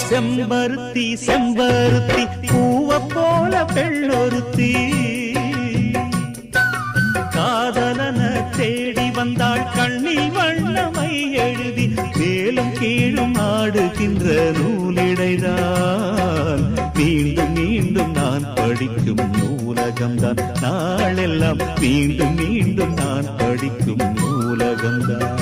செம்பருத்தி செம்பருத்தி பூவ போல பெண்ணொருத்தி காதலன தேடி வந்தாள் கண்ணில் வண்ணமை எழுதி மேலும் கீழும் ஆடுகின்ற நூலிடைதான் மீண்டும் மீண்டும் நான் படிக்கும் நூலகம்தான் நாளெல்லாம் மீண்டும் மீண்டும் நான் படிக்கும் நூலகம்தான்